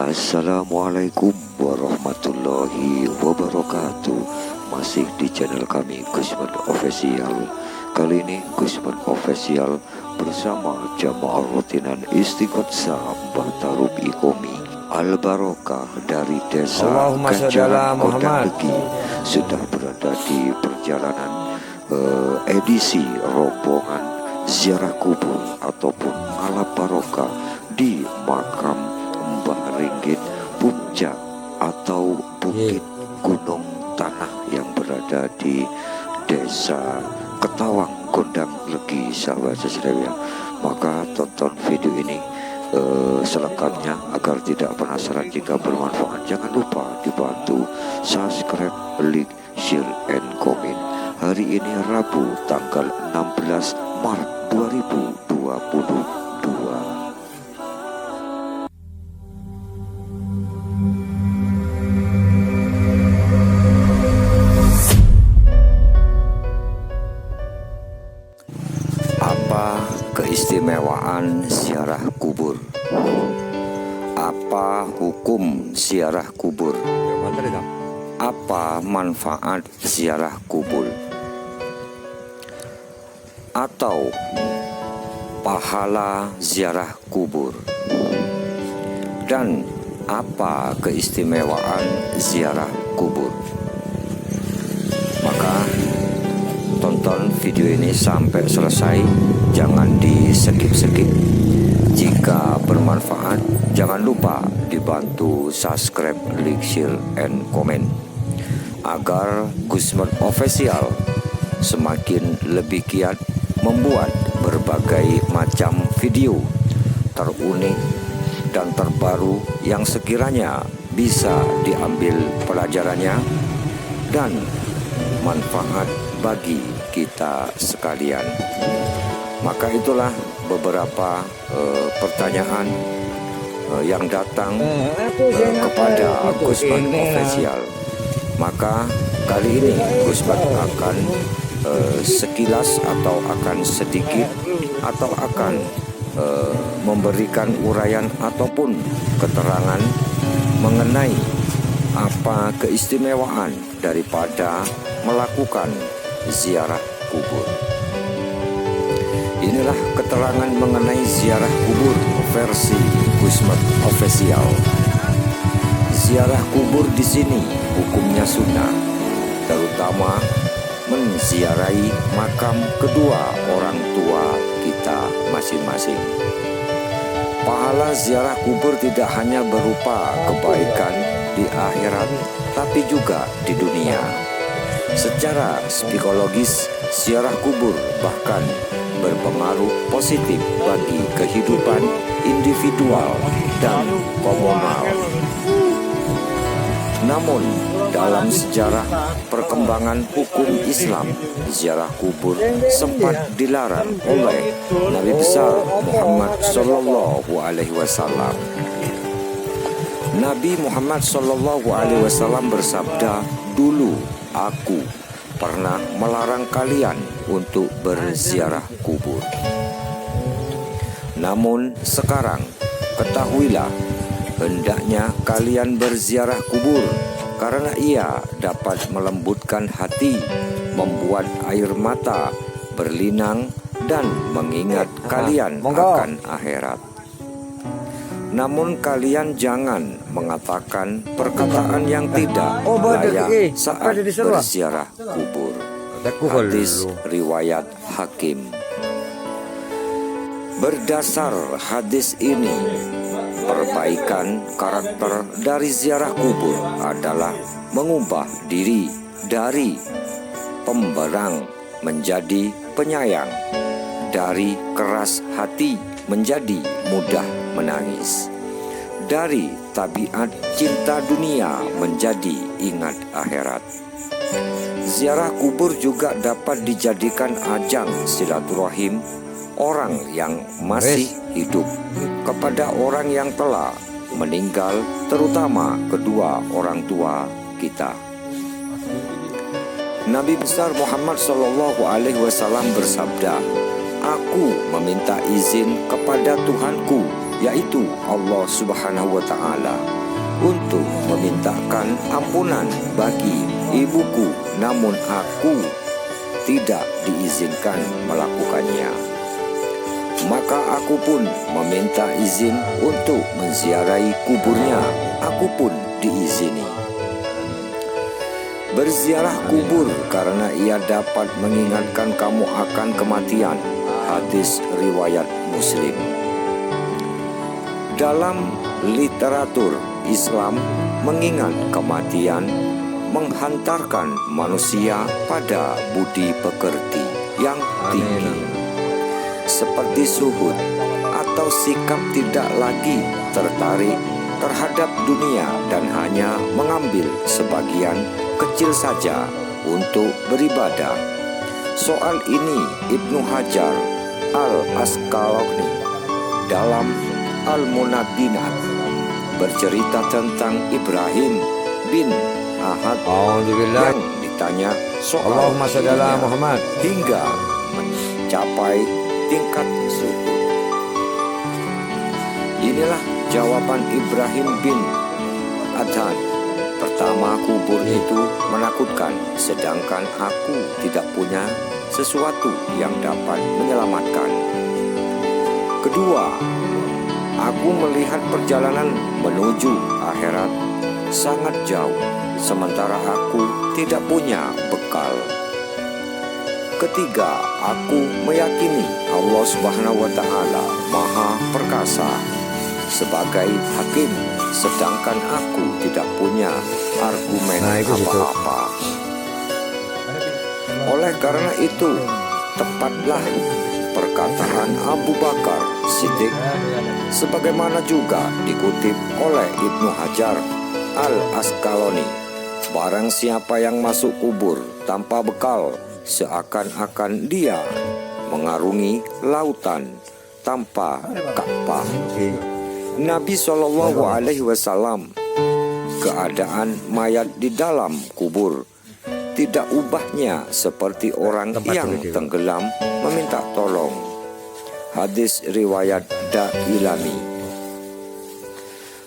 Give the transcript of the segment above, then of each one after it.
Assalamualaikum warahmatullahi wabarakatuh. Masih di channel kami Gusman Official. Kali ini Gusman Official bersama jamaah rutinan Istiqotsah Mbah Tarub Ikomi Al Barokah dari desa Ganjaran Kodandegi sudah berada di perjalanan edisi rombongan ziarah kubur ataupun ala barokah di makam Mbah Ringgit Puncak atau Bukit Gunung Tanah yang berada di desa Ketawang Kodandegi, sahabat sekalian. Maka tonton video ini selengkapnya agar tidak penasaran. Jika bermanfaat jangan lupa dibantu subscribe, like, share, and comment. Hari ini Rabu tanggal 16 Maret 2022. Apa keistimewaan ziarah kubur? Apa hukum ziarah kubur? Apa manfaat ziarah kubur? Atau pahala ziarah kubur? Dan apa keistimewaan ziarah kubur? Maka tonton video ini sampai selesai, jangan di skip-skip. Jika bermanfaat jangan lupa dibantu subscribe, like, share, and comment agar Gusman Official semakin lebih giat membuat berbagai macam video terunik dan terbaru yang sekiranya bisa diambil pelajarannya dan manfaat bagi kita sekalian. Maka itulah beberapa pertanyaan yang datang kepada Gusman Official. Maka kali ini Gusman akan sekilas atau akan sedikit atau akan memberikan uraian ataupun keterangan mengenai apa keistimewaan daripada melakukan ziarah kubur. Inilah keterangan mengenai ziarah kubur versi Gusman Official. Ziarah kubur di sini hukumnya sunnah, terutama menziarahi makam kedua orang tua kita masing-masing. Pahala ziarah kubur tidak hanya berupa kebaikan di akhirat, tapi juga di dunia. Secara psikologis, ziarah kubur bahkan berpengaruh positif bagi kehidupan individual dan komunal. Namun, dalam sejarah perkembangan hukum Islam, ziarah kubur sempat dilarang oleh Nabi besar Muhammad Sallallahu Alaihi Wasallam. Nabi Muhammad Sallallahu Alaihi Wasallam bersabda, "Dulu aku pernah melarang kalian untuk berziarah kubur. Namun sekarang ketahuilah, hendaknya kalian berziarah kubur karena ia dapat melembutkan hati, membuat air mata berlinang dan mengingat kalian akan akhirat. Namun kalian jangan mengatakan perkataan yang tidak layak saat berziarah kubur." Hadis riwayat Hakim. Berdasar hadis ini, perbaikan karakter dari ziarah kubur adalah mengubah diri dari pemberang menjadi penyayang, dari keras hati menjadi mudah menangis, dari tabiat cinta dunia menjadi ingat akhirat. Ziarah kubur juga dapat dijadikan ajang silaturahim orang yang masih hidup kepada orang yang telah meninggal, terutama kedua orang tua kita. Nabi besar Muhammad Sallallahu Alaihi Wasallam bersabda, "Aku meminta izin kepada Tuhanku yaitu Allah Subhanahu wa Ta'ala, untuk memintakan ampunan bagi ibuku, namun aku tidak diizinkan melakukannya. Maka aku pun meminta izin untuk menziarahi kuburnya. Aku pun diizini. Berziarah kubur karena ia dapat mengingatkan kamu akan kematian. Hadis riwayat Muslim. Dalam literatur Islam, mengingat kematian menghantarkan manusia pada budi pekerti yang tinggi, seperti zuhud atau sikap tidak lagi tertarik terhadap dunia dan hanya mengambil sebagian kecil saja untuk beribadah. Soal ini Ibnu Hajar Al-Asqalani dalam Al-Munabinat bercerita tentang Ibrahim bin Ahad yang ditanya soal Muhammad hingga mencapai tingkat zuhud. Inilah jawaban Ibrahim bin Adhan. Pertama, kubur itu menakutkan, sedangkan aku tidak punya sesuatu yang dapat menyelamatkan. Kedua, aku melihat perjalanan menuju akhirat sangat jauh, sementara aku tidak punya bekal. Ketiga, aku meyakini Allah Subhanahu wa Ta'ala Maha Perkasa sebagai hakim, sedangkan aku tidak punya argumen apa-apa. Oleh karena itu, tepatlah perkataan Abu Bakar Siddiq, sebagaimana juga dikutip oleh Ibnu Hajar Al-Asqalani, barang siapa yang masuk kubur tanpa bekal, seakan-akan dia mengarungi lautan tanpa kapal. Nabi SAW, keadaan mayat di dalam kubur tidak ubahnya seperti orang yang tenggelam meminta tolong. Hadis riwayat Dailami.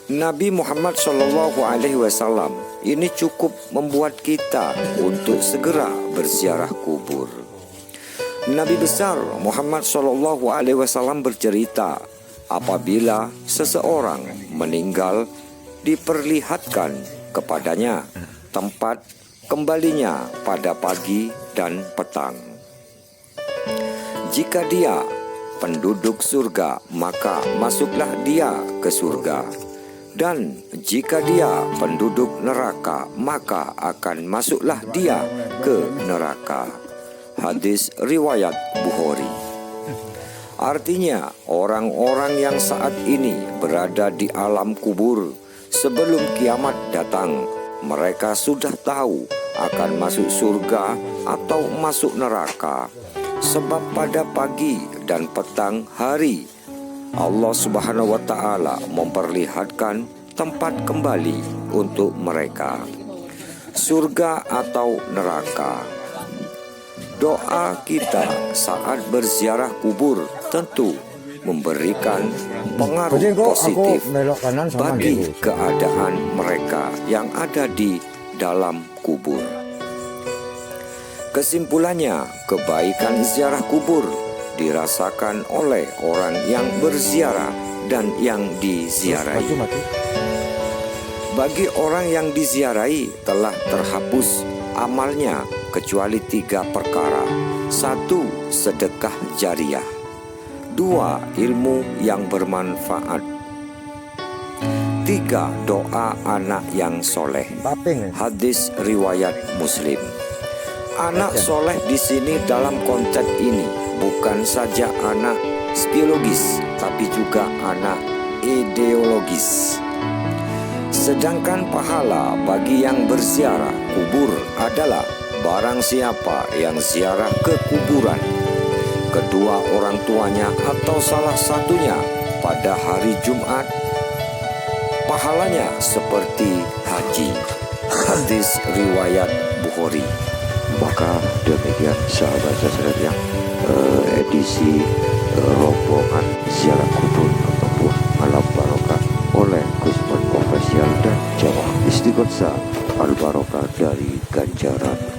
Nabi Muhammad SAW ini cukup membuat kita untuk segera berziarah kubur. Nabi besar Muhammad SAW bercerita, apabila seseorang meninggal, diperlihatkan kepadanya tempat kembalinya pada pagi dan petang. Jika dia penduduk surga, maka masuklah dia ke surga. Dan jika dia penduduk neraka, maka akan masuklah dia ke neraka. Hadis riwayat Bukhari. Artinya, orang-orang yang saat ini berada di alam kubur, sebelum kiamat datang, mereka sudah tahu akan masuk surga atau masuk neraka. Sebab pada pagi dan petang hari, Allah Subhanahu wa Ta'ala memperlihatkan tempat kembali untuk mereka, surga atau neraka. Doa kita saat berziarah kubur tentu memberikan pengaruh positif bagi keadaan mereka yang ada di dalam kubur. Kesimpulannya, kebaikan ziarah kubur dirasakan oleh orang yang berziarah dan yang diziarahi. Bagi orang yang diziarahi telah terhapus amalnya kecuali 3 perkara. 1. Sedekah jariah. 2. Ilmu yang bermanfaat. 3. Doa anak yang soleh. Hadis riwayat Muslim. Anak soleh di sini dalam konteks ini bukan saja anak biologis, tapi juga anak ideologis. Sedangkan pahala bagi yang berziarah kubur adalah barang siapa yang ziarah ke kuburan kedua orang tuanya atau salah satunya pada hari Jumat, pahalanya seperti haji. Hadis riwayat Bukhari. Maka demikian sahabat-sahabat yang edisi rombongan ziarah kubur Al Barokah oleh Gusman Official dan Jamaah Istiqomah Al Barokah dari Ganjaran